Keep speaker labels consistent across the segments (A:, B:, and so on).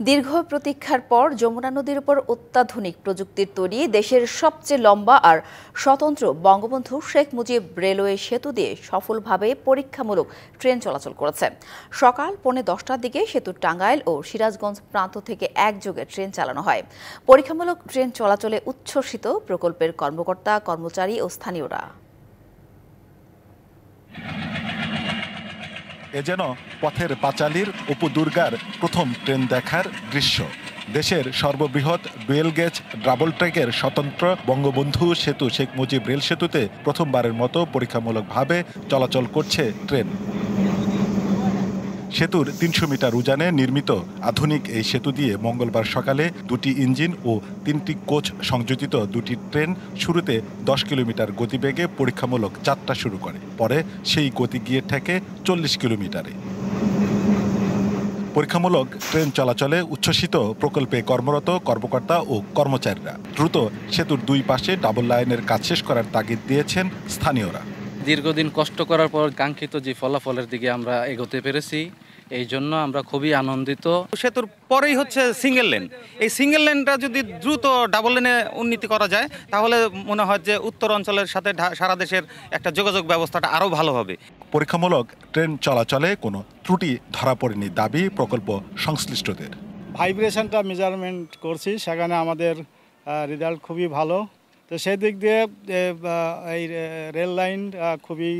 A: দীর্ঘ প্রতীক্ষার পর যমুনা নদীর উপর অত্যাধুনিক প্রযুক্তির তৈরি দেশের সবচেয়ে লম্বা আর স্বতন্ত্র বঙ্গবন্ধু শেখ মুজিব রেলওয়ে সেতু দিয়ে সফলভাবে পরীক্ষামূলক ট্রেন চলাচল করেছে। সকাল 10:45টার দিকে সেতুর টাঙ্গাইল ও সিরাজগঞ্জ প্রান্ত থেকে একযোগে ট্রেন চালানো হয়। পরীক্ষামূলক ট্রেন চলাচলে উচ্ছ্বসিত প্রকল্পের কর্মকর্তা, কর্মচারী ও স্থানীয়রা।
B: এ যেন পথের পাঁচালীর অপু দুর্গার প্রথম ট্রেন দেখার দৃশ্য। দেশের সর্ববৃহৎ ডুয়েল গেজ ডাবল ট্র্যাকের স্বতন্ত্র বঙ্গবন্ধু সেতু শেখ মুজিব রেল সেতুতে প্রথমবারের মতো পরীক্ষামূলকভাবে চলাচল করছে ট্রেন। সেতুর ৩০০ মিটার উজানে নির্মিত আধুনিক এই সেতু দিয়ে মঙ্গলবার সকালে দুটি ইঞ্জিন ও ৩টি কোচ সংযোজিত দুটি ট্রেন শুরুতে ১০ কিলোমিটার গতিবেগে পরীক্ষামূলক যাত্রা শুরু করে। পরে সেই গতি গিয়ে ঠেকে ৪০ কিলোমিটারে। পরীক্ষামূলক ট্রেন চলাচলে উচ্ছ্বসিত প্রকল্পে কর্মরত কর্মকর্তা ও কর্মচারীরা। দ্রুত সেতুর দুই পাশে ডাবল লাইনের কাজ শেষ করার তাগিদ দিয়েছেন স্থানীয়রা।
C: দীর্ঘদিন কষ্ট করার পর কাঙ্ক্ষিত যে ফলাফলের দিকে আমরা এগোতে পেরেছি, এই জন্য আমরা খুবই আনন্দিত।
D: সেতুর পরেই হচ্ছে সিঙ্গেল লেন। এই সিঙ্গেল লেনটা যদি দ্রুত ডাবল লেনে উন্নতি করা যায়, তাহলে মনে হয় যে উত্তর অঞ্চলের সাথে সারা দেশের একটা যোগাযোগ ব্যবস্থাটা আরও ভালো হবে।
B: পরীক্ষামূলক ট্রেন চলাচলে কোনো ত্রুটি ধরা পড়েনি দাবি প্রকল্প সংশ্লিষ্টদের।
E: ভাইব্রেশনটা মেজারমেন্ট করছি, সেখানে আমাদের রেজাল্ট খুবই ভালো। তো সেই দিক দিয়ে এই রেল লাইন খুবই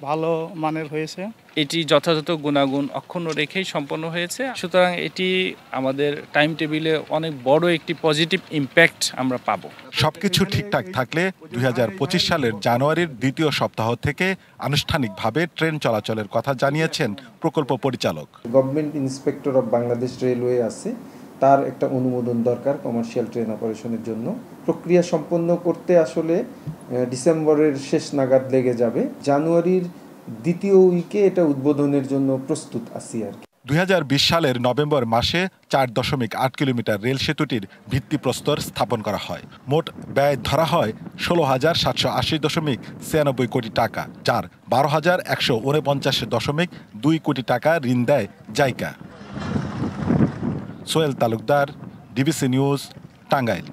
E: ভালো মানের হয়েছে।
F: এটি যথাযথ গুণাগুণ অক্ষুণ্ণ রেখেই সম্পন্ন হয়েছে। সুতরাং এটি আমাদের টাইম টেবিলে অনেক বড় একটি পজিটিভ ইম্প্যাক্ট আমরা পাবো।
B: সবকিছু ঠিকঠাক থাকলে ২০২৫ সালের জানুয়ারির দ্বিতীয় সপ্তাহ থেকে আনুষ্ঠানিকভাবে ট্রেন চলাচলের কথা জানিয়েছেন প্রকল্প পরিচালক।
G: Government inspector of Bangladesh railway আছে, তার একটা অনুমোদন দরকার কমার্শিয়াল ট্রেন অপারেশনের জন্য। প্রক্রিয়া সম্পন্ন করতে আসলে ডিসেম্বরের শেষ নাগাদ লেগে যাবে। জানুয়ারির দ্বিতীয় উইকে এটা উদ্বোধনের জন্য প্রস্তুত আছি আর কি।
B: ২০২০ সালের নভেম্বর মাসে ৪.৮ কিলোমিটার রেল সেতুটির ভিত্তিপ্রস্তর স্থাপন করা হয়। মোট ব্যয় ধরা হয় ১৬,৭৮০.৯৬ কোটি টাকা, যার ১২,১৪৯.২ কোটি টাকা ঋণ দেয় JICA. Sohel Talukdar, DBC news, Tangail.